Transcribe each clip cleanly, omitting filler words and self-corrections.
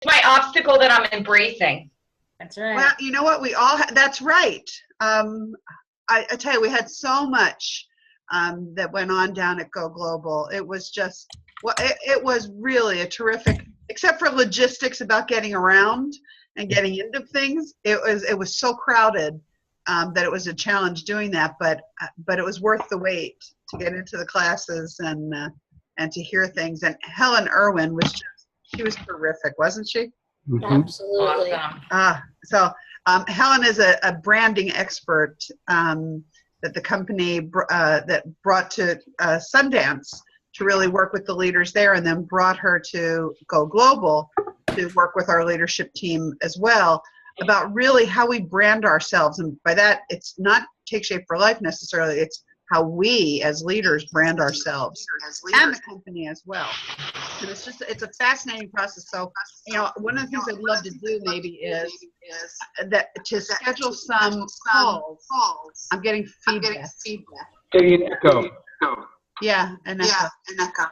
my obstacle that I'm embracing. That's right. Well, you know what? We all, that's right. I tell you, we had so much that went on down at Go Global. It was just, well, it was really a terrific, except for logistics about getting around and getting into things. It was so crowded that it was a challenge doing that, but it was worth the wait to get into the classes and to hear things. And Helen Irwin was she was terrific, wasn't she? Mhm. Absolutely. Awesome. Helen is a branding expert that the company that brought to Sundance to really work with the leaders there, and then brought her to Go Global to work with our leadership team as well about really how we brand ourselves. And by that, it's not Take Shape for Life necessarily, it's how we as leaders brand ourselves and the company as well. And it's a fascinating process. So, one of the things I'd love to do maybe is that to schedule some calls. I'm getting feedback. Getting an echo. Yeah, an echo.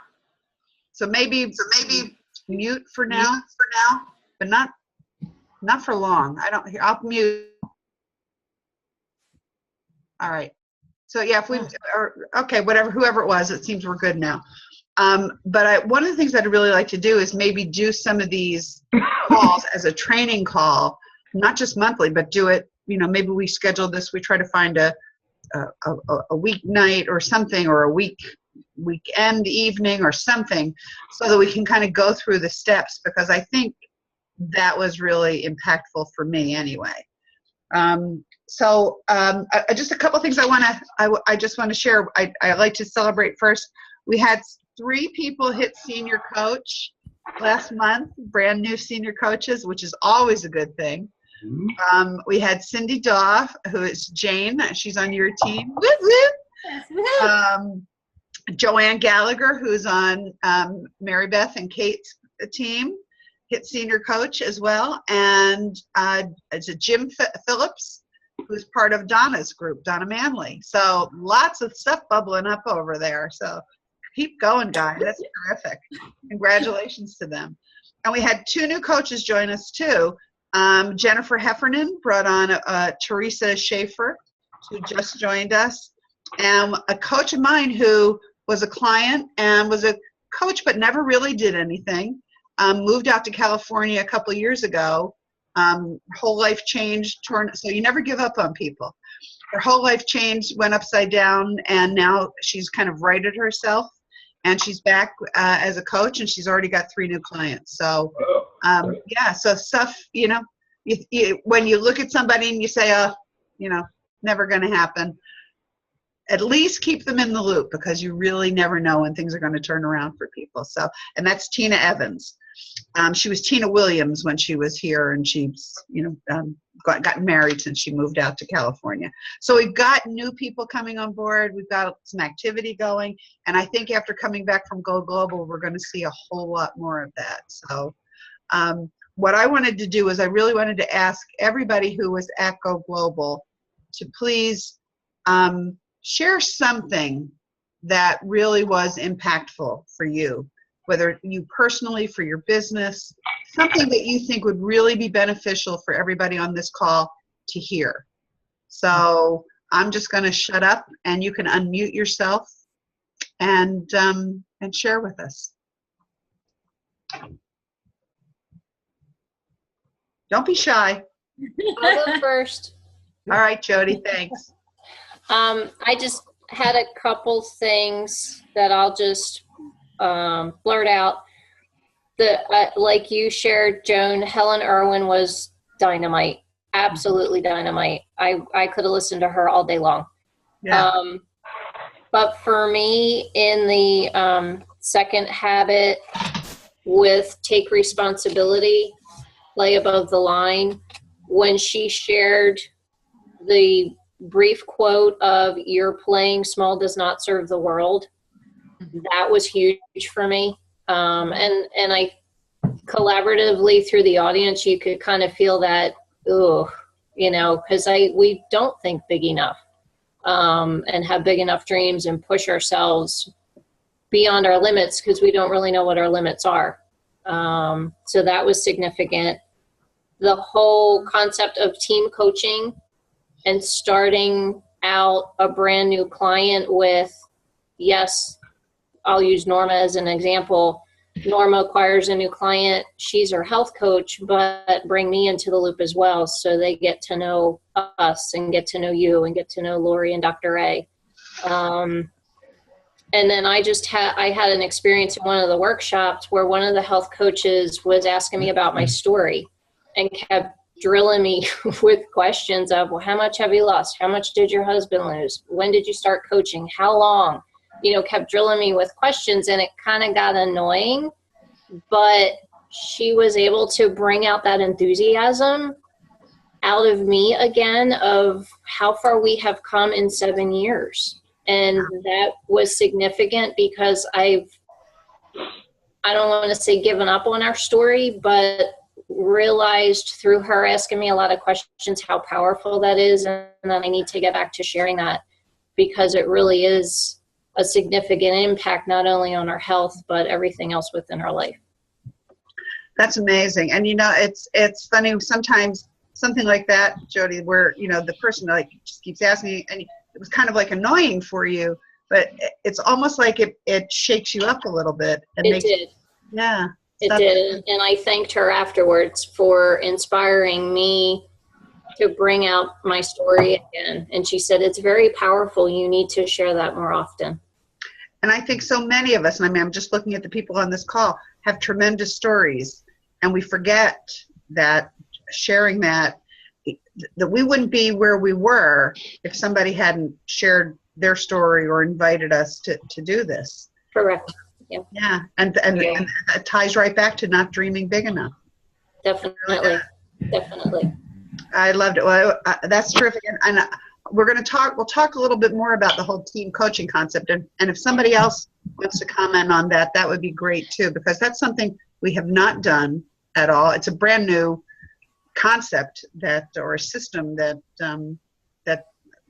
So maybe mute for now, but not for long. I'll mute. All right. So yeah, whoever it was, it seems we're good now. But one of the things I'd really like to do is maybe do some of these calls as a training call, not just monthly, but do it, maybe we schedule this, we try to find a weeknight or something, or a weekend evening or something, so that we can kind of go through the steps, because I think that was really impactful for me anyway. Just a couple things I just want to share. I like to celebrate first. We had 3 people hit senior coach last month, brand new senior coaches, which is always a good thing. We had Cindy Daw, who is Jane. She's on your team. Joanne Gallagher, who's on Mary Beth and Kate's team, hit senior coach as well. And it's a Jim Phillips, who's part of Donna's group, Donna Manley. So lots of stuff bubbling up over there. So keep going, guys. That's terrific. Congratulations to them. And we had 2 new coaches join us too. Jennifer Heffernan brought on Teresa Schaefer, who just joined us, and a coach of mine who was a client and was a coach but never really did anything. Moved out to California a couple of years ago. Whole life changed, so you never give up on people. Her whole life changed, went upside down, and now she's kind of righted herself, and she's back as a coach, and she's already got 3 new clients. So, so stuff, when you look at somebody and you say, never going to happen, at least keep them in the loop, because you really never know when things are going to turn around for people. So, and that's Tina Evans. She was Tina Williams when she was here, and she's, gotten married since she moved out to California. So we've got new people coming on board. We've got some activity going. And I think after coming back from Go Global, we're going to see a whole lot more of that. So what I wanted to do is I really wanted to ask everybody who was at Go Global to please share something that really was impactful for you, whether you personally, for your business, something that you think would really be beneficial for everybody on this call to hear. So I'm just going to shut up, and you can unmute yourself and share with us. Don't be shy. I'll go first. All right, Jody, thanks. I just had a couple things that I'll just blurt out. Like you shared, Joan, Helen Irwin was dynamite, absolutely dynamite. I could have listened to her all day long. Yeah. But for me, in the second habit with take responsibility, lay above the line, when she shared the brief quote of "You're playing small does not serve the world," that was huge for me. And I collaboratively through the audience, you could kind of feel that, because we don't think big enough and have big enough dreams and push ourselves beyond our limits, because we don't really know what our limits are. So that was significant. The whole concept of team coaching and starting out a brand new client with, yes, I'll use Norma as an example. Norma acquires a new client. She's her health coach, but bring me into the loop as well. So they get to know us and get to know you and get to know Lori and Dr. A. And then I had an experience in one of the workshops where one of the health coaches was asking me about my story and kept drilling me with questions of, well, how much have you lost? How much did your husband lose? When did you start coaching? How long? Kept drilling me with questions, and it kind of got annoying, but she was able to bring out that enthusiasm out of me again of how far we have come in 7 years. And that was significant because I don't want to say given up on our story, but realized through her asking me a lot of questions how powerful that is, and that I need to get back to sharing that because it really is a significant impact not only on our health but everything else within our life. That's amazing. And it's funny sometimes something like that, Jody, where the person just keeps asking, and it was kind of annoying for you, but it's almost like it shakes you up a little bit and It did. Yeah. It did. And I thanked her afterwards for inspiring me to bring out my story again. And she said, it's very powerful. You need to share that more often. And I think so many of us, and I'm just looking at the people on this call, have tremendous stories. And we forget that sharing that we wouldn't be where we were if somebody hadn't shared their story or invited us to do this. Correct. Yeah. Yeah. And that ties right back to not dreaming big enough. Definitely. Definitely. I loved it. Well, that's terrific. And we'll talk a little bit more about the whole team coaching concept. And if somebody else wants to comment on that, that would be great too, because that's something we have not done at all. It's a brand new concept or a system that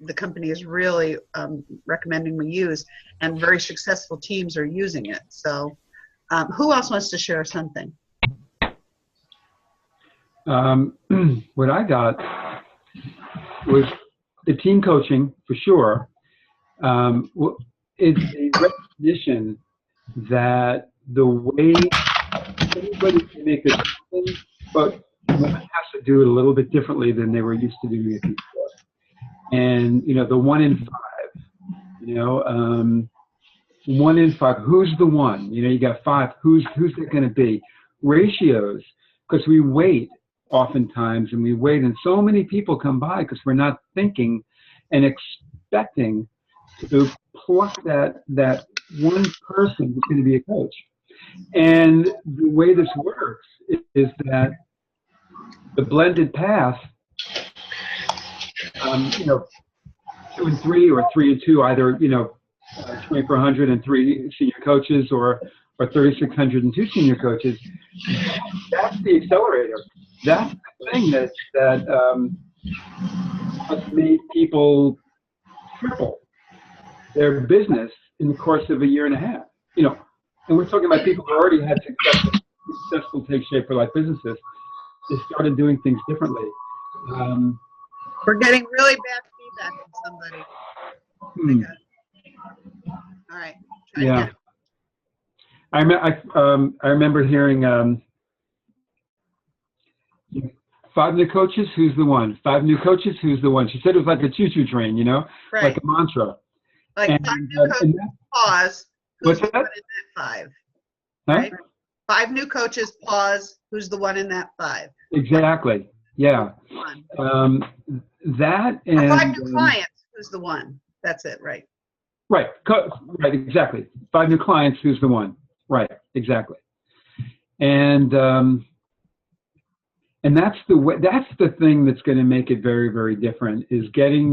the company is really recommending we use, and very successful teams are using it. So who else wants to share something? What I got was the team coaching for sure. It's a recognition that the way everybody can make this happen, but one has to do it a little bit differently than they were used to doing it before. And the 1 in 5, 1 in 5, who's the one? You got 5, who's it going to be? Ratios, because we wait oftentimes, and so many people come by because we're not thinking and expecting to pluck that one person who's going to be a coach. And the way this works is that the blended path, 2 and 3 or 3 and 2, either 2,400 and 3 senior coaches or 3,600 and 2 senior coaches. That's the accelerator. That's the thing that has made people triple their business in the course of a year and a half. And we're talking about people who already had successful Take Shape for Life businesses. They started doing things differently. We're getting really bad feedback from somebody. All right. Yeah. I remember hearing 5 new coaches, who's the one? 5 new coaches, who's the one? She said it was like a choo-choo train, Right. like a mantra. Like 5 new coaches, pause. What's Who's the that? one in that 5? Huh? Right? 5 new coaches, pause. Who's the one in that 5? Exactly. Yeah. That and 5 new clients. Who's the one? That's it. Right. Right. Right. Exactly. 5 new clients. Who's the one? Right. Exactly. And that's the way. That's the thing that's going to make it very, very different. Is getting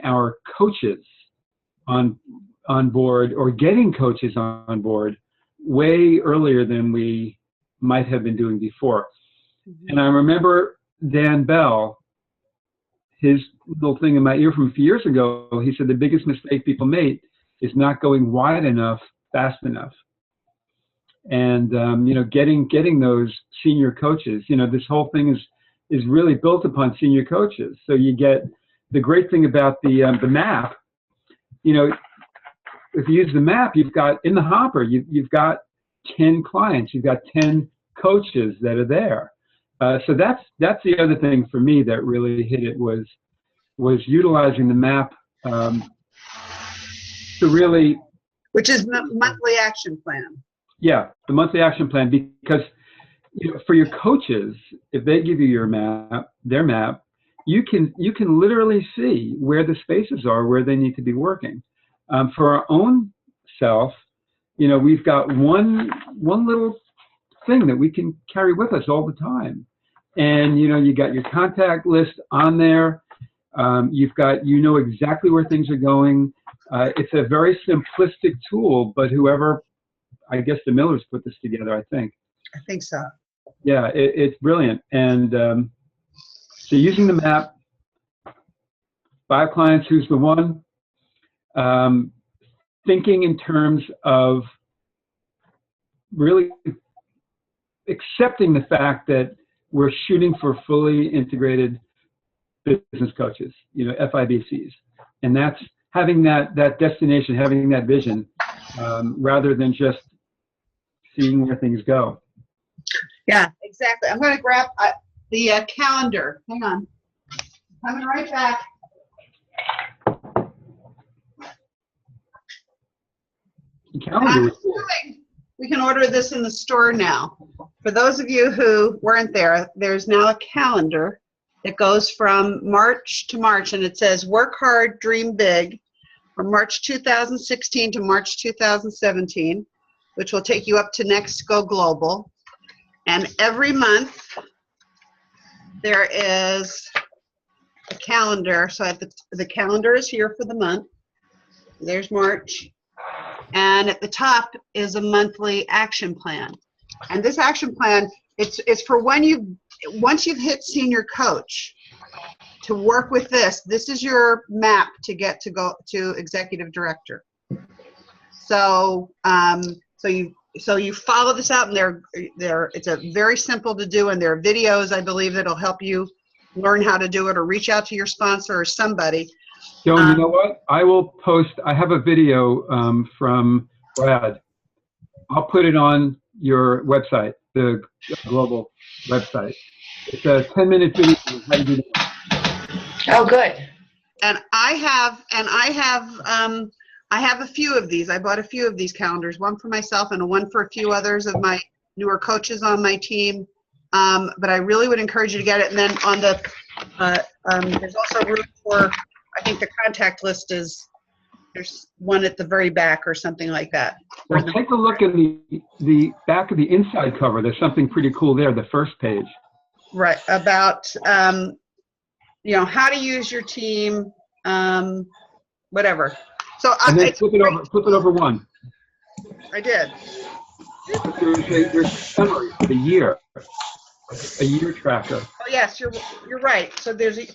our coaches on board, or getting coaches on board way earlier than we might have been doing before. Mm-hmm. And I remember Dan Bell, his little thing in my ear from a few years ago, he said the biggest mistake people make is not going wide enough, fast enough. and getting those senior coaches. This whole thing is really built upon senior coaches. So you get the great thing about the map. If you use the map, you've got in the hopper, you've got 10 clients, you've got 10 coaches that are there. So that's the other thing for me that really hit it was utilizing the map to really, which is monthly action plan. yeah, the monthly action plan, because for your coaches, if they give you their map, you can literally see where the spaces are where they need to be working. For our own self, we've got one little thing that we can carry with us all the time, and you got your contact list on there. You've got exactly where things are going. It's a very simplistic tool, but I guess the Millers put this together, I think. I think so. Yeah, it's brilliant. And so using the map, 5 clients, who's the one? Thinking in terms of really accepting the fact that we're shooting for fully integrated business coaches, FIBCs. And that's having that destination, having that vision, rather than just seeing where things go. Yeah, exactly. I'm going to grab the calendar. Hang on. Coming right back. The calendar was cool. We can order this in the store now. For those of you who weren't there, there's now a calendar that goes from March to March, and it says work hard, dream big, from March 2016 to March 2017, which will take you up to Next Go Global. And every month there is a calendar. So the calendar is here for the month. There's March. And at the top is a monthly action plan. And this action plan, it's for once you've hit senior coach, to work with this. This is your map to get to go to executive director. So you follow this out, and it's a very simple to do, and there are videos, I believe, that'll help you learn how to do it, or reach out to your sponsor or somebody. Joan, you know what? I will post. I have a video from Brad. I'll put it on your website, the global website. It's a 10-minute video of how to do that. Oh, good. And I have a few of these. I bought a few of these calendars, one for myself and one for a few others of my newer coaches on my team. But I really would encourage you to get it. And then on the, there's also room for, I think the contact list there's one at the very back or something like that. Well, take a look at the back of the inside cover. There's something pretty cool there, the first page. Right, about, how to use your team, whatever. So And then flip it over one. I did. There's a summary for the year, a year tracker. Oh yes, you're right. So there's a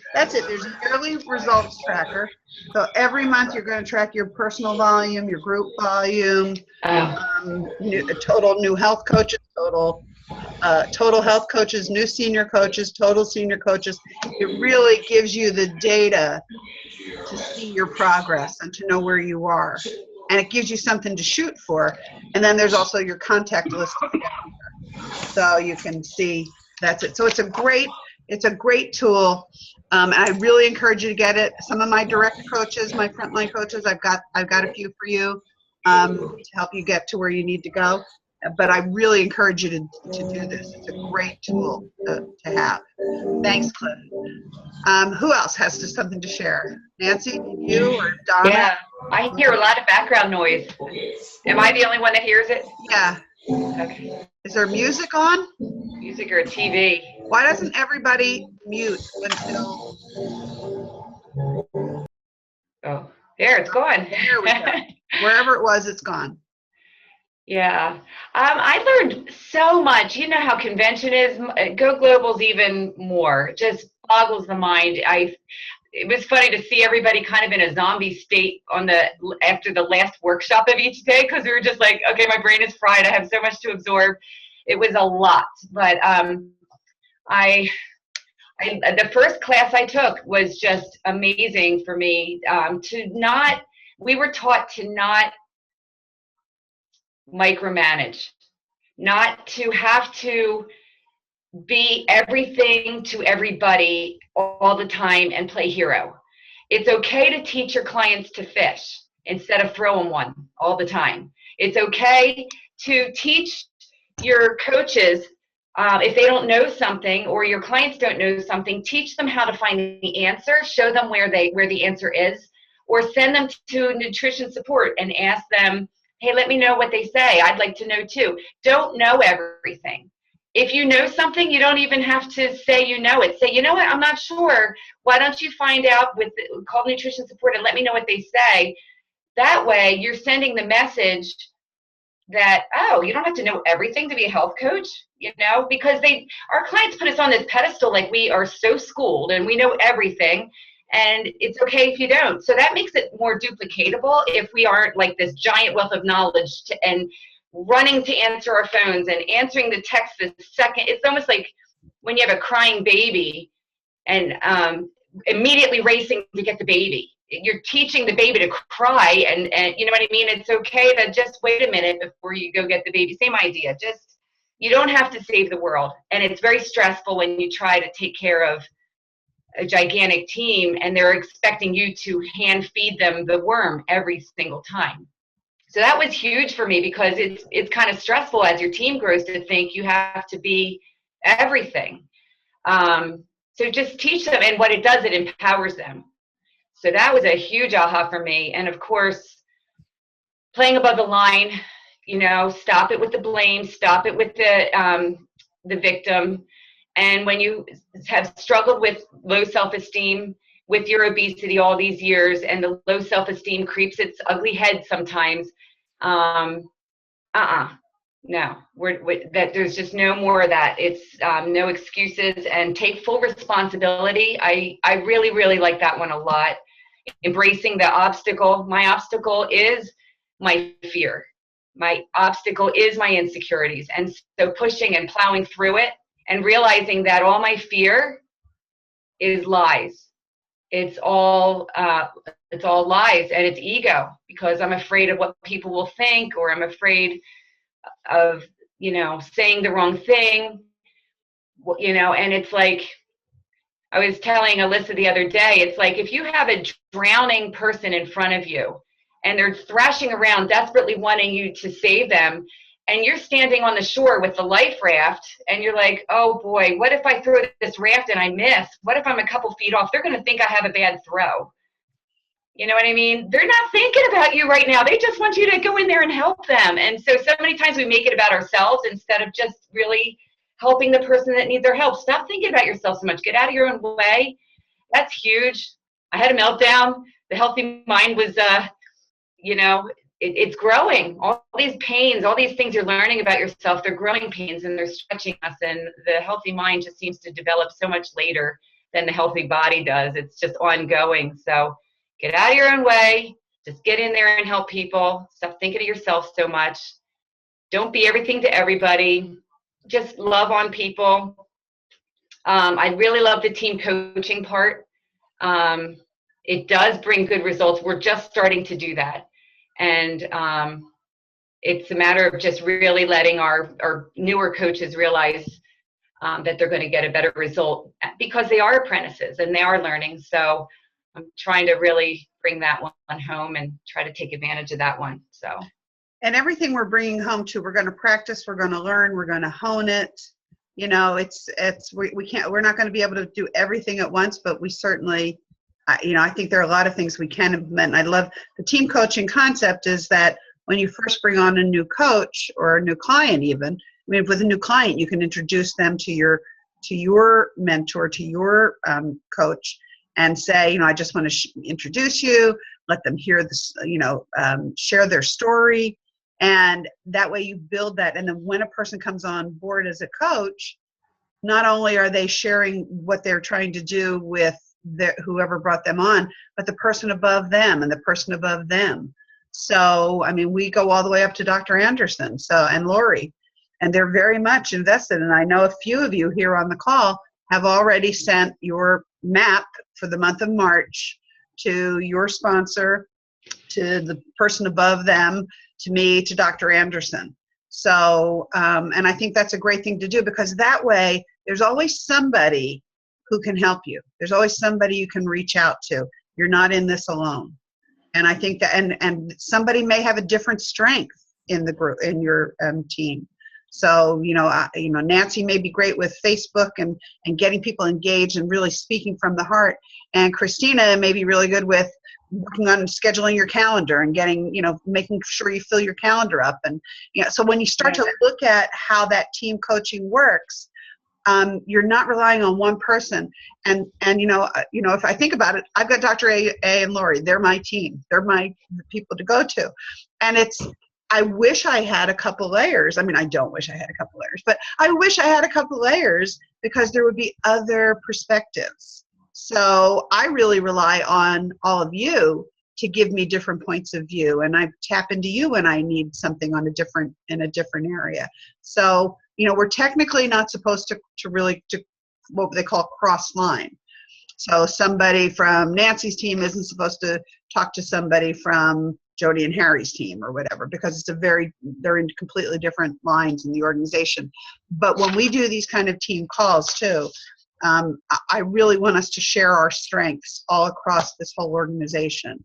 yearly results tracker. So every month you're going to track your personal volume, your group volume, total new health coaches, total health coaches, new senior coaches, total senior coaches. It really gives you the data to see your progress and to know where you are. And it gives you something to shoot for. And then there's also your contact list. So you can see that's it. So it's a great tool. And I really encourage you to get it. Some of my direct coaches, my frontline coaches, I've got a few for you to help you get to where you need to go. But I really encourage you to do this. It's a great tool to have. Thanks, Cliff. Who else has something to share? Nancy, you or Donna? Yeah, I hear a lot of background noise. Am I the only one that hears it? Yeah. Okay. Is there music on? Music or TV? Why doesn't everybody mute until... Oh, there, it's gone. There we go. Wherever it was, it's gone. Yeah, I learned so much. You know how convention is. Go Global's even more. It just boggles the mind. it was funny to see everybody kind of in a zombie state after the last workshop of each day, because we were just like, okay, my brain is fried. I have so much to absorb. It was a lot, but the first class I took was just amazing for me. We were taught to not micromanage, not to have to be everything to everybody all the time and play hero. It's okay to teach your clients to fish instead of throw them one all the time. It's okay to teach your coaches, if they don't know something or your clients don't know something, teach them how to find the answer, show them where the answer is, or send them to nutrition support and ask them, hey, let me know what they say. I'd like to know too. Don't know everything. If you know something, you don't even have to say you know it. Say, you know what, I'm not sure. Why don't you find out call nutrition support and let me know what they say. That way you're sending the message that, oh, you don't have to know everything to be a health coach, because our clients put us on this pedestal like we are so schooled and we know everything, and it's okay if you don't. So that makes it more duplicatable if we aren't like this giant wealth of knowledge and running to answer our phones and answering the text the second. It's almost like when you have a crying baby and immediately racing to get the baby. You're teaching the baby to cry, and you know what I mean? It's okay to just wait a minute before you go get the baby. Same idea. Just, you don't have to save the world. And it's very stressful when you try to take care of a gigantic team and they're expecting you to hand feed them the worm every single time. So that was huge for me, because it's kind of stressful as your team grows to think you have to be everything. So just teach them, and what it does, it empowers them. So that was a huge aha for me. And of course, playing above the line, stop it with the blame, stop it with the victim. And when you have struggled with low self-esteem with your obesity all these years, and the low self-esteem creeps its ugly head sometimes, no, there's just no more of that. It's no excuses, and take full responsibility. I really, really like that one a lot. Embracing the obstacle. My obstacle is my fear. My obstacle is my insecurities. And so pushing and plowing through it and realizing that all my fear is lies. It's all lies, and it's ego, because I'm afraid of what people will think, or I'm afraid of, saying the wrong thing, and it's like, I was telling Alyssa the other day, it's like if you have a drowning person in front of you and they're thrashing around desperately wanting you to save them, and you're standing on the shore with the life raft and you're like, oh boy, what if I throw this raft and I miss? What if I'm a couple feet off? They're going to think I have a bad throw. You know what I mean? They're not thinking about you right now. They just want you to go in there and help them. And so many times we make it about ourselves instead of just really helping the person that needs our help. Stop thinking about yourself so much. Get out of your own way. That's huge. I had a meltdown. The healthy mind was, it's growing. All these pains, all these things you're learning about yourself, they're growing pains and they're stretching us. And the healthy mind just seems to develop so much later than the healthy body does. It's just ongoing. So get out of your own way. Just get in there and help people. Stop thinking of yourself so much. Don't be everything to everybody. Just love on people. I really love the team coaching part. It does bring good results. We're just starting to do that. And it's a matter of just really letting our newer coaches realize that they're going to get a better result, because they are apprentices and they are learning. So I'm trying to really bring that one home and try to take advantage of that one. So. And everything we're bringing home too, we're going to practice, we're going to learn, we're going to hone it. We can't, we're not going to be able to do everything at once, but we certainly, I think there are a lot of things we can implement. And I love the team coaching concept is that when you first bring on a new coach or a new client, even, with a new client, you can introduce them to your mentor, to your coach, and say, I just want to introduce you, let them hear this, share their story. And that way you build that. And then when a person comes on board as a coach, not only are they sharing what they're trying to do with whoever brought them on, but the person above them and the person above them. So, I mean, we go all the way up to Dr. Anderson and Lori, and they're very much invested. And I know a few of you here on the call have already sent your map for the month of March to your sponsor, to the person above them, to me, to Dr. Anderson. So, and I think that's a great thing to do, because that way there's always somebody who can help you. There's always somebody you can reach out to. You're not in this alone. And I think that, and somebody may have a different strength in the group, in your team. So, Nancy may be great with Facebook and getting people engaged and really speaking from the heart. And Christina may be really good with working on scheduling your calendar and getting, making sure you fill your calendar up. And, so when you start to look at how that team coaching works, you're not relying on one person. And if I think about it, I've got Dr. A and Lori. They're my team. They're the people to go to. And I wish I had a couple layers. I mean, I don't wish I had a couple layers, but I wish I had a couple layers, because there would be other perspectives. So I really rely on all of you to give me different points of view, and I tap into you when I need something in a different area. So, we're technically not supposed to really what they call cross line. So somebody from Nancy's team isn't supposed to talk to somebody from Jody and Harry's team or whatever, because they're in completely different lines in the organization. But when we do these kind of team calls too, I really want us to share our strengths all across this whole organization.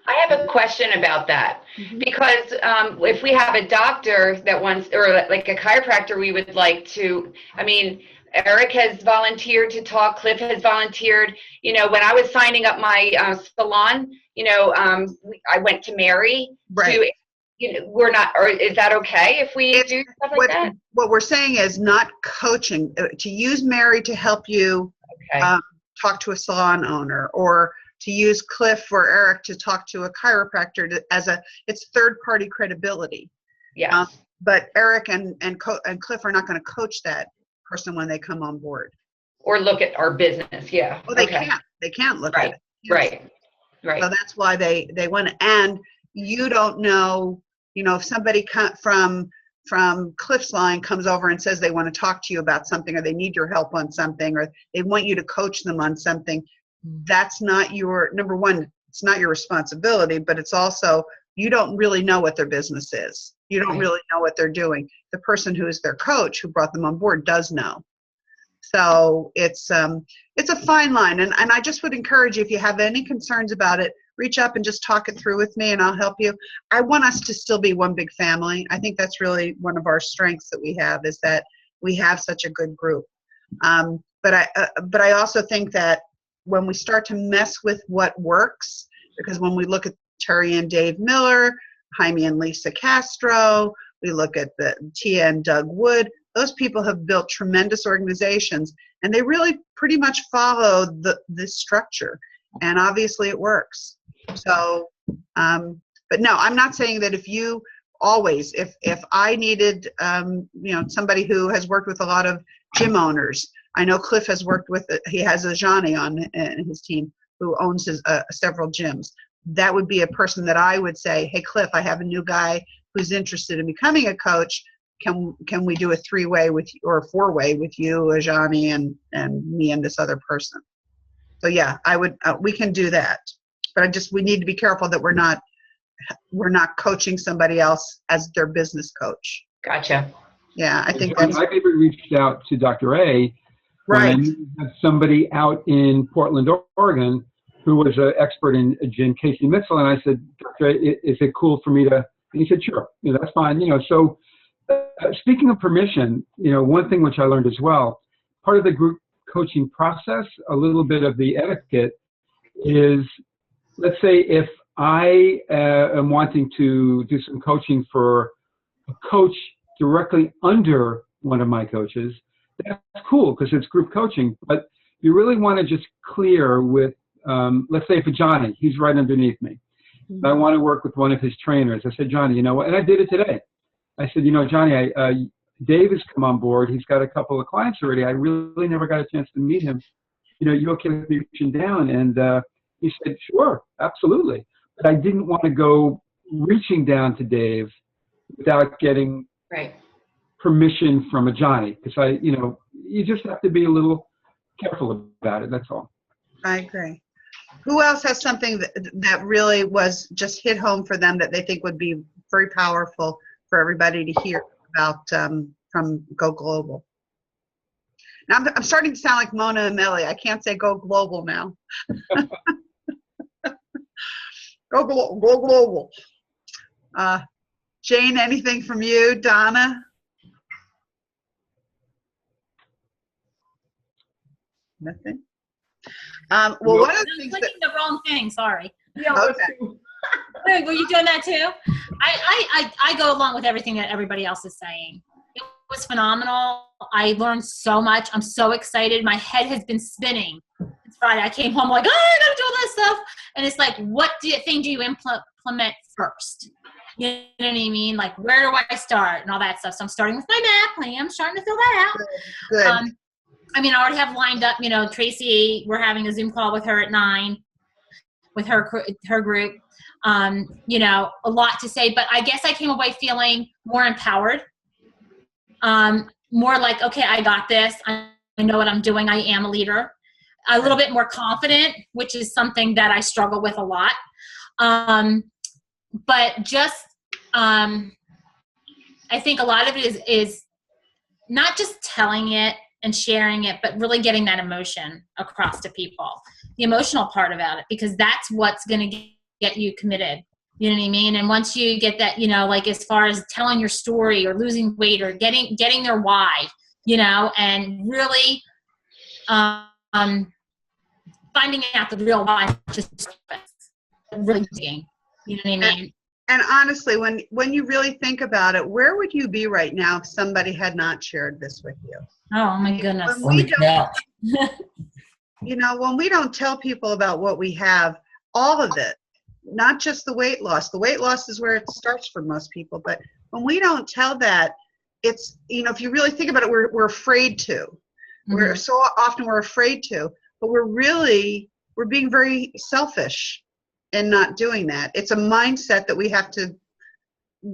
I have a question about that, because if we have a doctor that wants, or like a chiropractor, we would like to, Eric has volunteered to talk, Cliff has volunteered. When I was signing up my salon, I went to Mary. Right. We're not, or is that okay if we do stuff like that? What we're saying is not coaching, to use Mary to help you talk to a salon owner, or to use Cliff or Eric to talk to a chiropractor it's third-party credibility. Yeah. But Eric and Cliff are not going to coach that person when they come on board. Or look at our business, yeah. Well, they can't. They can't look at it. Right. So that's why they want to. And you don't know, if somebody from Cliff's line comes over and says they want to talk to you about something, or they need your help on something, or they want you to coach them on something, that's not number one, it's not your responsibility, but it's also, you don't really know what their business is. You don't really know what they're doing. The person who is their coach, who brought them on board, does know. So it's a fine line. And I just would encourage you, if you have any concerns about it, reach up and just talk it through with me, and I'll help you. I want us to still be one big family. I think that's really one of our strengths that we have, is that we have such a good group. But I also think that when we start to mess with what works, because when we look at Terry and Dave Miller, Jaime and Lisa Castro, we look at the Tia and Doug Wood, those people have built tremendous organizations, and they really pretty much follow this structure, and obviously it works. So, but no, I'm not saying that if I needed, somebody who has worked with a lot of gym owners. I know Cliff has worked with, he has a Johnny on his team who owns several gyms. That would be a person that I would say, hey, Cliff, I have a new guy who's interested in becoming a coach. Can we do a 3-way with you, or a 4-way with you, Johnny, and me and this other person? So yeah, we can do that. But we need to be careful that we're not coaching somebody else as their business coach. Gotcha. Yeah, I think I've even reached out to Dr. A. Right. When I had somebody out in Portland, Oregon, who was an expert in gym, Casey Mitchell, and I said, Dr. A, is it cool for me to? And he said, sure, that's fine. So speaking of permission, one thing which I learned as well, part of the group coaching process, a little bit of the etiquette is, let's say if I am wanting to do some coaching for a coach directly under one of my coaches, that's cool because it's group coaching. But you really want to just clear with, let's say for Johnny, he's right underneath me. Mm-hmm. I want to work with one of his trainers. I said, Johnny, you know what? And I did it today. I said, Johnny, Dave has come on board. He's got a couple of clients already. I really never got a chance to meet him. you okay with me reaching down? And he said, sure, absolutely. But I didn't want to go reaching down to Dave without getting Right. permission from a Johnny, because you just have to be a little careful about it. That's all. I agree. Who else has something that really was just hit home for them that they think would be very powerful for everybody to hear about from Go Global? Now I'm starting to sound like Mona and Melly. I can't say Go Global now. Go Global. Jane, anything from you? Donna? Nothing? Well, one of the I'm things clicking the wrong thing. Sorry. okay. Wait, were you doing that too? I go along with everything that everybody else is saying. It was phenomenal. I learned so much. I'm so excited. My head has been spinning. It's Friday. I came home like, I gotta do all this stuff. And it's like, what thing do you implement first? You know what I mean? Like, where do I start and all that stuff. So I'm starting with my map. I am starting to fill that out. Good. I already have lined up, Tracy, we're having a Zoom call with her at 9 with her group. A lot to say, but I guess I came away feeling more empowered, more like, okay, I got this. I know what I'm doing. I am a leader. A little bit more confident, which is something that I struggle with a lot. But just, I think a lot of it is not just telling it and sharing it, but really getting that emotion across to people, the emotional part about it, because that's what's going to get you committed. You know what I mean? And once you get that, like as far as telling your story or losing weight or getting their why, and really finding out the real why, just really digging. You know what I mean? And honestly, when you really think about it, where would you be right now if somebody had not shared this with you? Oh my goodness. When we when we don't tell people about what we have, all of it, not just the weight loss. The weight loss is where it starts for most people. But when we don't tell that, it's, if you really think about it, we're afraid to. Mm-hmm. We're so often we're afraid to, but we're being very selfish in not doing that. It's a mindset that we have to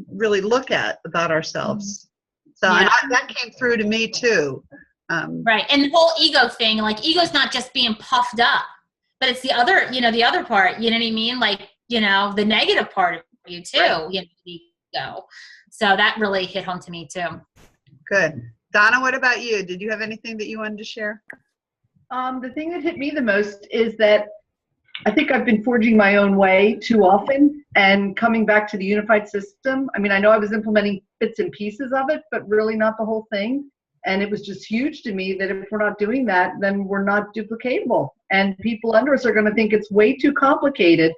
really look at about ourselves. So Yeah. and that came through to me too. Right. And the whole ego thing, like ego's not just being puffed up, but it's the other, the other part, you know what I mean? Like, the negative part of you too, Right. The ego. So that really hit home to me too. Good. Donna, what about you? Did you have anything that you wanted to share? The thing that hit me the most is that I think I've been forging my own way too often and coming back to the unified system. I know I was implementing bits and pieces of it, but really not the whole thing. And it was just huge to me that if we're not doing that, then we're not duplicatable. And people under us are going to think it's way too complicated.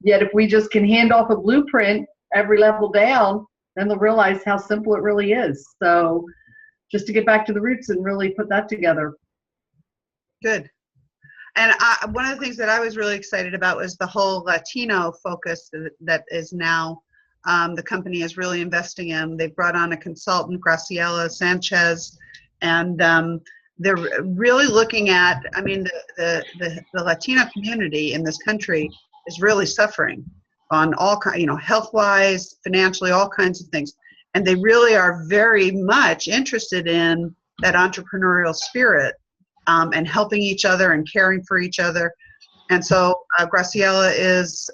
Yet if we just can hand off a blueprint every level down, then they'll realize how simple it really is. So just to get back to the roots and really put that together. Good. And one of the things that I was really excited about was the whole Latino focus that is now the company is really investing in. They've brought on a consultant, Graciela Sanchez, and they're really looking at, the Latino community in this country is really suffering on all kinds, health-wise, financially, all kinds of things. And they really are very much interested in that entrepreneurial spirit and helping each other and caring for each other. And so Graciela is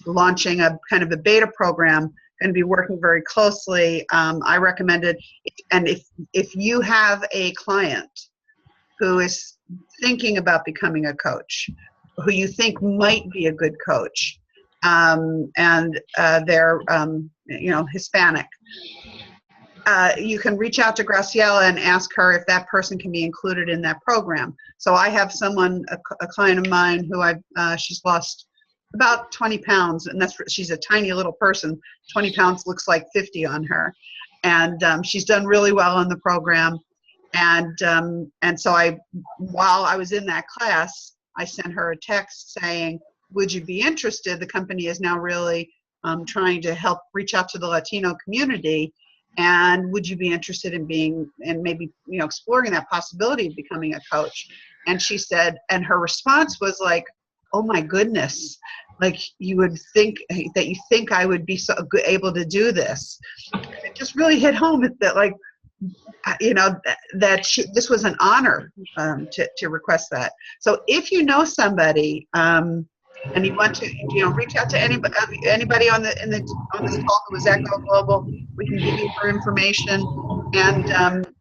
launching a kind of a beta program, going to be working very closely. I recommended, and if you have a client who is thinking about becoming a coach, who you think might be a good coach, and they're Hispanic, you can reach out to Graciela and ask her if that person can be included in that program. So I have a client of mine who she's lost about 20 pounds, and she's a tiny little person. 20 pounds looks like 50 on her, and she's done really well in the program. And so while I was in that class, I sent her a text saying, "Would you be interested? The company is now really trying to help reach out to the Latino community And would you be interested in being, and maybe, exploring that possibility of becoming a coach? And she said, and her response was like, oh my goodness, like you would think that I would be so good, able to do this. It just really hit home that like, this was an honor to request that. So if you know somebody and you want to reach out to anybody on this call who was at Go Global, we can give you her information, and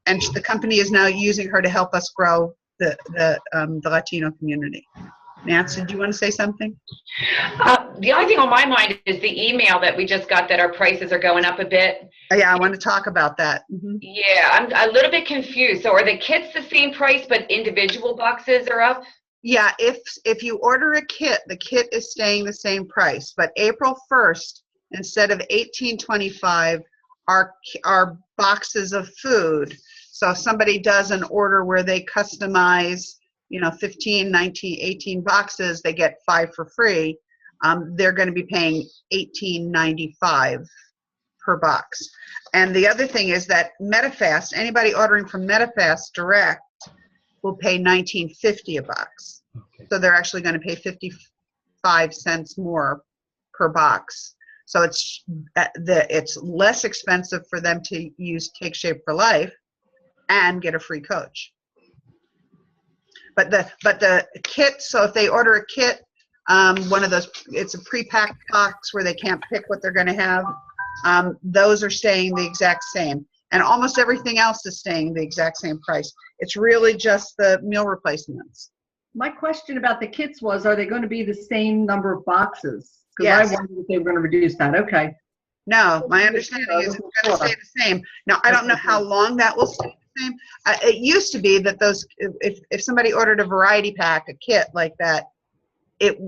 the company is now using her to help us grow the Latino community. Nancy, do you want to say something? The only thing on my mind is the email that we just got that our prices are going up a bit. Yeah, I want to talk about that. Mm-hmm. Yeah, I'm a little bit confused. So are the kits the same price, but individual boxes are up? Yeah, if you order a kit, the kit is staying the same price. But April 1st, instead of $18.25, our boxes of food. So if somebody does an order where they customize, 15, 19, 18 boxes, they get 5 for free. They're going to be paying $18.95 per box. And the other thing is that MetaFast, anybody ordering from MetaFast Direct will pay $19.50 a box. Okay. So they're actually going to pay 55 cents more per box. So it's less expensive for them to use Take Shape for Life and get a free coach. But the kit, so if they order a kit, one of those, it's a pre-packed box where they can't pick what they're going to have. Those are staying the exact same. And almost everything else is staying the exact same price. It's really just the meal replacements. My question about the kits was, are they going to be the same number of boxes? Because Yes. I wondered if they were going to reduce that. Okay. No, my understanding is it's going to stay the same. Now, I don't know how long that will stay the same. It used to be that those, if somebody ordered a variety pack, a kit like that, it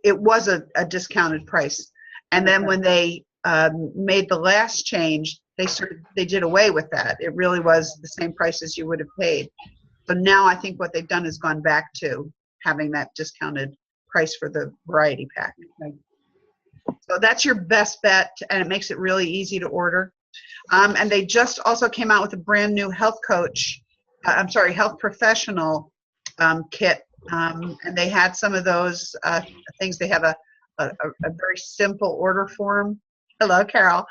was a discounted price. And then when they made the last change, they did away with that. It really was the same price as you would have paid. So now I think what they've done is gone back to having that discounted price for the variety pack. Okay. So that's your best bet, and it makes it really easy to order. And they just also came out with a brand new health professional kit. And they had some of those things. They have a very simple order form. Hello, Carol.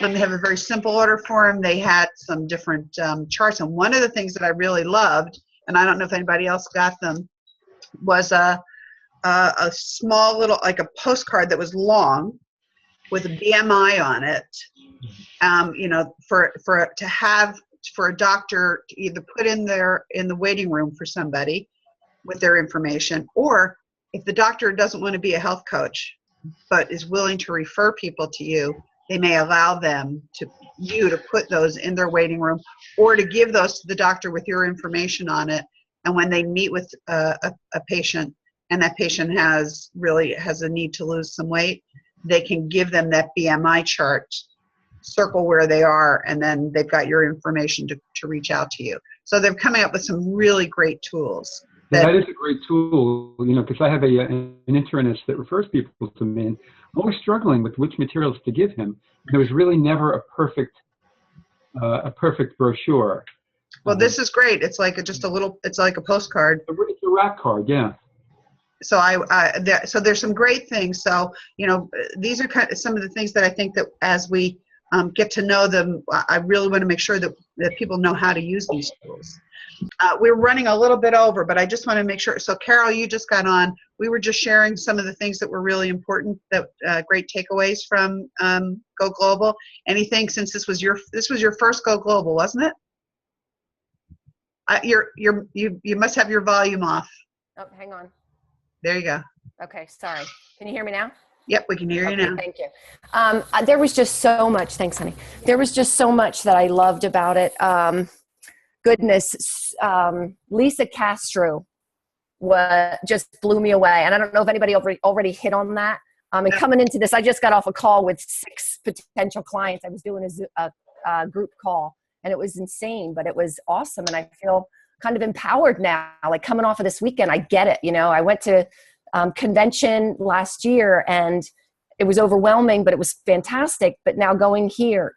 They have a very simple order form. They had some different charts. And one of the things that I really loved, and I don't know if anybody else got them, was a small little, like a postcard that was long with a BMI on it, for a doctor to either put in the waiting room for somebody with their information, or if the doctor doesn't want to be a health coach but is willing to refer people to you, they may allow you to put those in their waiting room, or to give those to the doctor with your information on it. And when they meet with a patient, and that patient has a need to lose some weight, they can give them that BMI chart, circle where they are, and then they've got your information to reach out to you. So they're coming up with some really great tools. That is a great tool, because I have an internist that refers people to me, and I'm always struggling with which materials to give him. There was really never a perfect brochure. Well, this is great. It's like it's like a postcard. It's a rack card, yeah. So so there's some great things. So, these are kind of some of the things that I think that as we get to know them, I really want to make sure that people know how to use these tools. We're running a little bit over, but I just want to make sure. So Carol, you just got on. We were just sharing some of the things that were really important, that great takeaways from Go Global. Anything, since this was your first Go Global, wasn't it? You must have your volume off. Oh, hang on. There you go. Okay, sorry. Can you hear me now? Yep, we can hear you now. Thank you. There was just so much. Thanks, honey. There was just so much that I loved about it. Goodness, Lisa Castro just blew me away. And I don't know if anybody already hit on that. And coming into this, I just got off a call with 6 potential clients. I was doing a group call, and it was insane, but it was awesome. And I feel kind of empowered now, like coming off of this weekend. I get it. I went to convention last year, and it was overwhelming, but it was fantastic. But now coming here,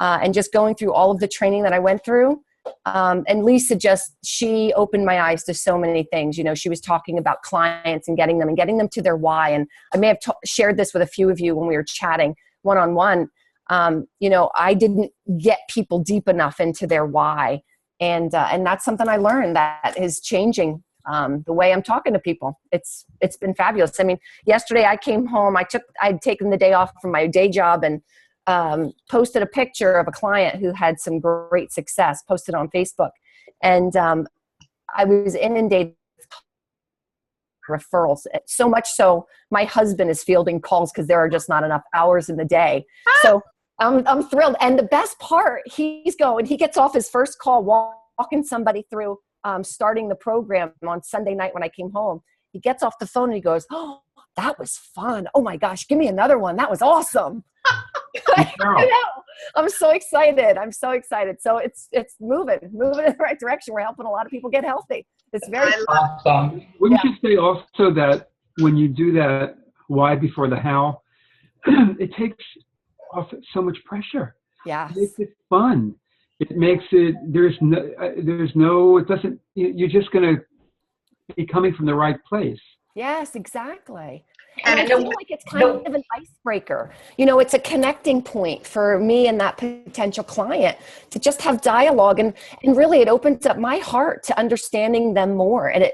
and just going through all of the training that I went through. And Lisa she opened my eyes to so many things. You know, she was talking about clients and getting them to their why. And I may have shared this with a few of you when we were chatting one-on-one. You know, I didn't get people deep enough into their why. And that's something I learned that is changing the way I'm talking to people. It's been fabulous. I mean, yesterday I came home, I'd taken the day off from my day job and posted a picture of a client who had some great success, posted on Facebook. And I was inundated with referrals. So much so, my husband is fielding calls because there are just not enough hours in the day. So I'm thrilled. And the best part, he gets off his first call walking somebody through starting the program on Sunday night when I came home. He gets off the phone and he goes, "Oh, that was fun. Oh my gosh, give me another one. That was awesome." I'm so excited. So it's moving in the right direction. We're helping a lot of people get healthy. It's very awesome. Wouldn't you say also that when you do that why before the how, it takes off so much pressure. Yeah. It makes it fun. It makes it, it doesn't, you're just going to be coming from the right place. Yes, exactly. And I feel like it's kind of an icebreaker. You know, it's a connecting point for me and that potential client to just have dialogue. And really it opens up my heart to understanding them more. And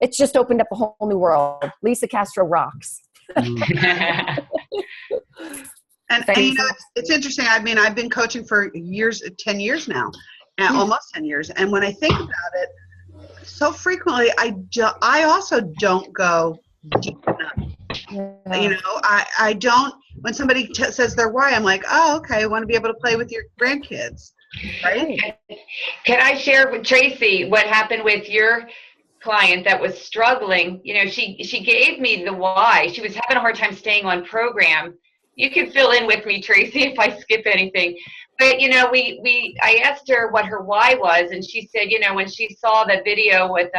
it's just opened up a whole new world. Lisa Castro rocks. And you know, it's interesting. I mean, I've been coaching for 10 years now, almost 10 years. And when I think about it, so frequently, I also don't go deep enough. Yeah. You know, I don't, when somebody says their why, I'm like, oh, okay, I want to be able to play with your grandkids, right? Can I share with Tracy what happened with your client that was struggling? You know, she gave me the why. She was having a hard time staying on program. You can fill in with me, Tracy, if I skip anything. But, you know, I asked her what her why was, and she said, you know, when she saw the video with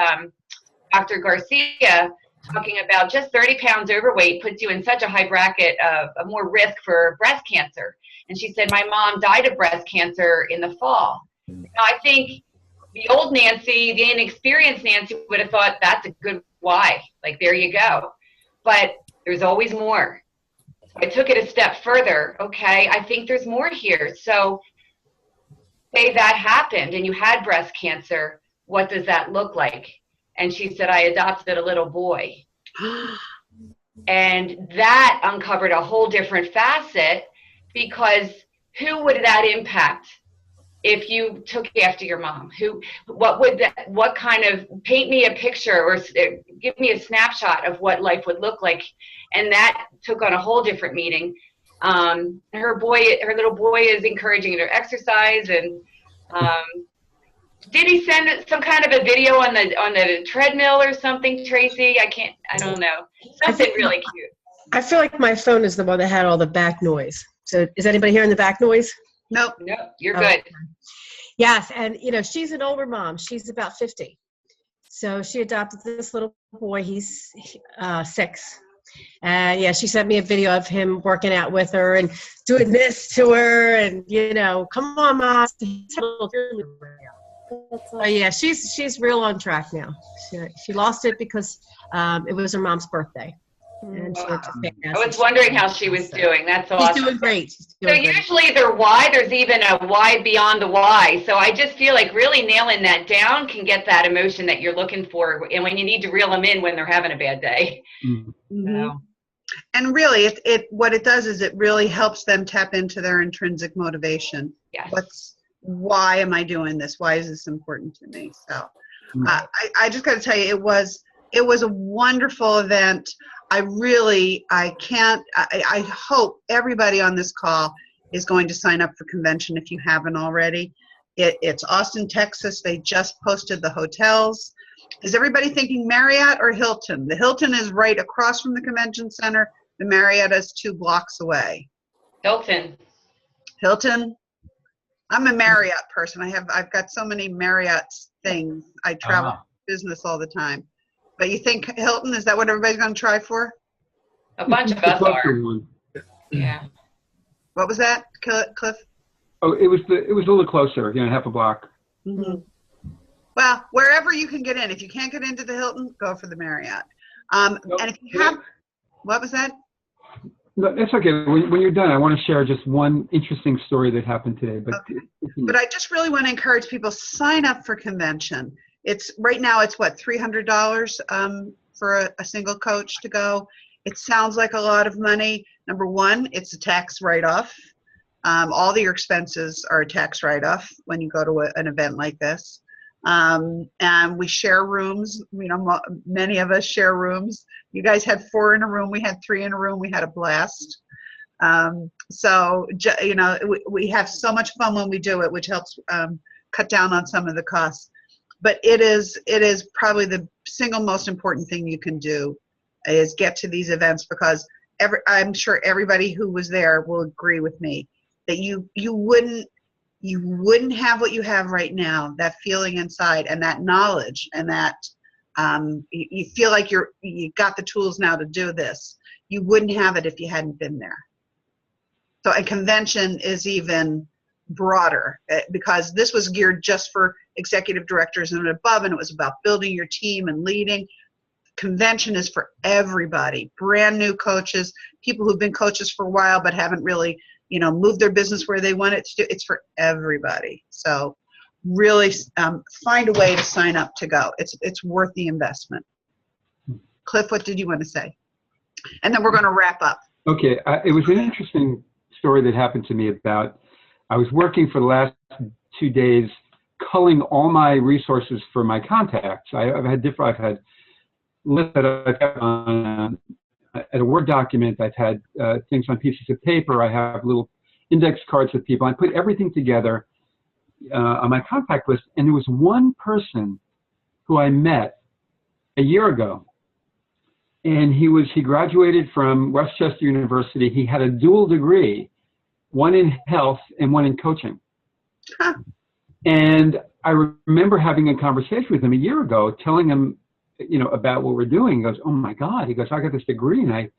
Dr. Garcia talking about just 30 pounds overweight puts you in such a high bracket of more risk for breast cancer. And she said, my mom died of breast cancer in the fall. Now, I think the old Nancy, the inexperienced Nancy would have thought that's a good why. Like, there you go. But there's always more. I took it a step further. Okay, I think there's more here. So say that happened and you had breast cancer, what does that look like? And she said, I adopted a little boy. And that uncovered a whole different facet, because who would that impact if you took after your mom? What kind of, paint me a picture or give me a snapshot of what life would look like. And that took on a whole different meaning. Her little boy is encouraging her to exercise. And did he send some kind of a video on the treadmill or something, Tracy? I don't know. Something really cute. I feel like my phone is the one that had all the back noise. So is anybody hearing the back noise? Nope. You're good. Yes, and you know, she's an older mom. She's about 50. So she adopted this little boy. He's 6. And yeah, she sent me a video of him working out with her and doing this to her, and you know, come on, Mom. Yeah, she's real on track now. She lost it because it was her mom's birthday. And wow. I was wondering how she was doing. That's awesome. She's doing great. Usually there's even a why beyond the why. So I just feel like really nailing that down can get that emotion that you're looking for, and when you need to reel them in when they're having a bad day. Mm-hmm. So. And really, what it does is it really helps them tap into their intrinsic motivation. Yes. Why am I doing this? Why is this important to me? So I just got to tell you, it was a wonderful event. I hope everybody on this call is going to sign up for convention if you haven't already. It's Austin, Texas. They just posted the hotels. Is everybody thinking Marriott or Hilton? The Hilton is right across from the convention center. The Marriott is 2 blocks away. Hilton. I'm a Marriott person. I've got so many Marriott things. I travel business all the time. But you think Hilton, is that what everybody's going to try for? A bunch of us are. Yeah. What was that, Cliff? Oh, it was a little closer, half a block. Mhm. Well, wherever you can get in. If you can't get into the Hilton, go for the Marriott. And if you have, what was that? No, that's okay. When you're done, I want to share just one interesting story that happened today. But Okay. But I just really want to encourage people, sign up for convention. It's right now, it's what, $300 for a single coach to go. It sounds like a lot of money. Number one, it's a tax write-off. All of your expenses are a tax write-off when you go to an event like this. And we share rooms. Many of us share rooms. You guys had 4 in a room. We had 3 in a room. We had a blast. We have so much fun when we do it, which helps cut down on some of the costs. But it is probably the single most important thing you can do is get to these events, because I'm sure everybody who was there will agree with me that you wouldn't have what you have right now, that feeling inside and that knowledge, and that you feel like you got the tools now to do this. You wouldn't have it if you hadn't been there. So a convention is even broader, because this was geared just for executive directors and above, and it was about building your team and leading. Convention is for everybody, brand new coaches, people who've been coaches for a while but haven't really moved their business where they want it to do. It's for everybody. So really find a way to sign up to go. It's worth the investment. Cliff, what did you want to say? And then we're going to wrap up. Okay, it was an interesting story that happened to me about, I was working for the last 2 days, culling all my resources for my contacts. I've had lists that I've got on at a Word document. I've had things on pieces of paper. I have little index cards with people. I put everything together on my contact list, and there was one person who I met a year ago, and he graduated from Westchester University. He had a dual degree, one in health and one in coaching. Huh. And I remember having a conversation with him a year ago, telling him, about what we're doing. He goes, "Oh my God!" He goes, "I got this degree, and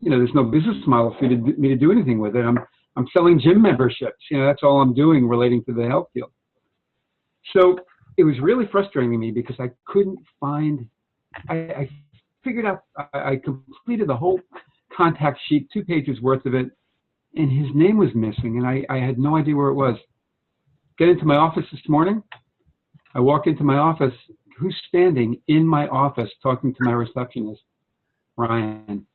there's no business model for me to do anything with it. I'm selling gym memberships. That's all I'm doing relating to the health field." So it was really frustrating to me because I couldn't find. I figured out. I completed the whole contact sheet, 2 pages worth of it, and his name was missing, and I had no idea where it was. Get into my office this morning. I walk into my office. Who's standing in my office talking to my receptionist? Ryan.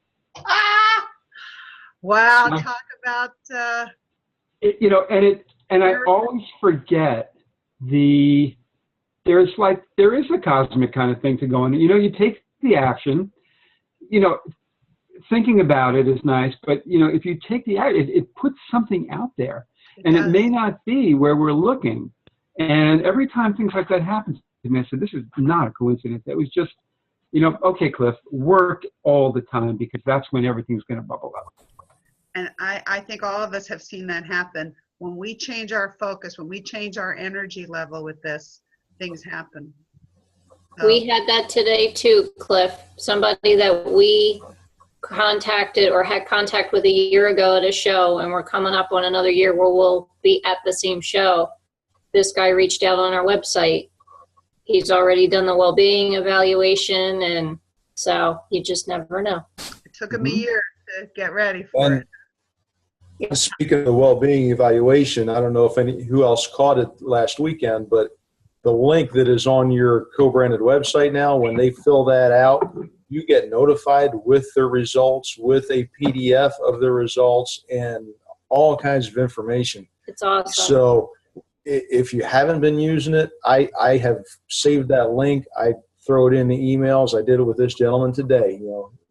Wow, talk about and I always forget there is a cosmic kind of thing to go on. You take the action. Thinking about it is nice, but if you take the action, it puts something out there, and it may not be where we're looking. And every time things like that happens to me, I said, this is not a coincidence. It was just, okay, Cliff, work all the time, because that's when everything's going to bubble up. And I think all of us have seen that happen. When we change our focus, when we change our energy level with this, things happen. So, We had that today too, Cliff. Somebody that we contacted or had contact with a year ago at a show, and we're coming up on another year where we'll be at the same show. This guy reached out on our website. He's already done the well-being evaluation, and so you just never know. it took him a year to get ready for it. And speaking of the well-being evaluation, I don't know if who else caught it last weekend, but the link that is on your co-branded website now, when they fill that out, you get notified with the results, with a PDF of the results, and all kinds of information. It's awesome. So if you haven't been using it, I have saved that link. I throw it in the emails. I did it with this gentleman today.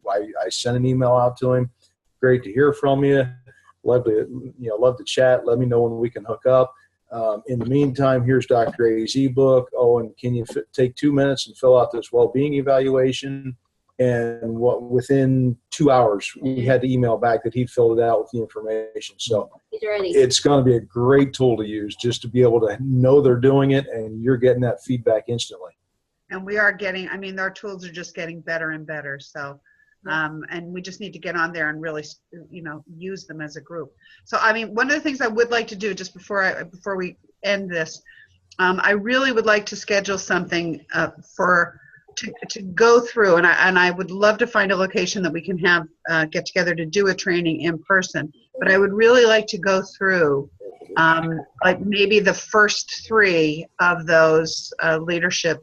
I sent an email out to him. Great to hear from you. Love to chat. Let me know when we can hook up. In the meantime, here's Dr. A's ebook. Oh, and can you take 2 minutes and fill out this well-being evaluation? And within 2 hours, we had the email back that he'd filled it out with the information. So He's ready. it's going to be a great tool to use, just to be able to know they're doing it, and you're getting that feedback instantly. And we are getting, our tools are just getting better and better. So And we just need to get on there and really, use them as a group. So, I mean, one of the things I would like to do just before we end this, I really would like to schedule something to go through, and I would love to find a location that we can have get together to do a training in person. But I would really like to go through like maybe the first 3 of those leadership.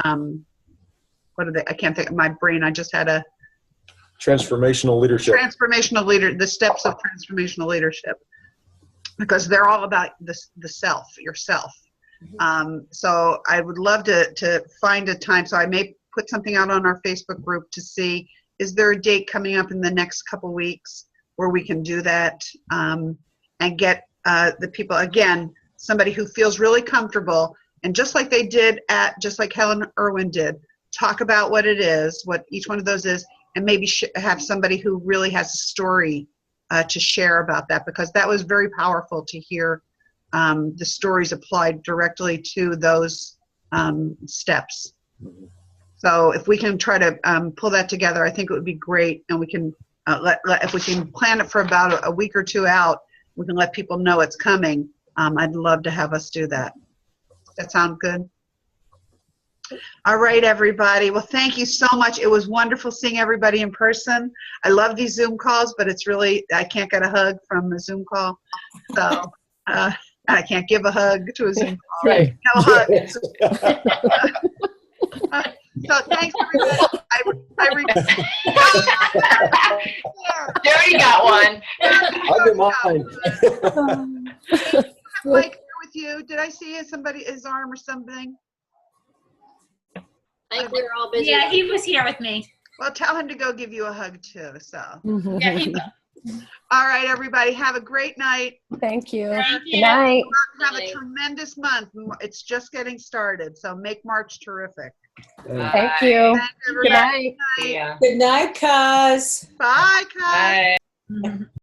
What are they? I can't think of my brain. I just had a Transformational leadership. the steps of transformational leadership, because they're all about the self, yourself. So I would love to find a time. So I may put something out on our Facebook group to see, is there a date coming up in the next couple weeks where we can do that, and get the people, again, somebody who feels really comfortable, and just like they did just like Helen Irwin did, talk about what it is, what each one of those is, and maybe have somebody who really has a story to share about that, because that was very powerful to hear the stories applied directly to those steps. So if we can try to pull that together, I think it would be great, and we can if we can plan it for about a week or 2 out, we can let people know it's coming. I'd love to have us do that. Does that sound good? All right, everybody. Well, thank you so much. It was wonderful seeing everybody in person. I love these Zoom calls, but it's really, I can't get a hug from a Zoom call. So I can't give a hug to a Zoom call. Right. No hug. So thanks, everybody. Jody got one. I'll get mine. Mike, here with you. Did I see his arm or something? I think we're all busy. Yeah, he was here with me. Well, tell him to go give you a hug too. So, Yeah, he will. all right, everybody, have a great night. Thank you. Thank Good you. night. Have a tremendous month. It's just getting started, so make March terrific. Thank you. Thanks, Good everybody. night. Yeah. Good night, cuz. Bye, Kai. Bye.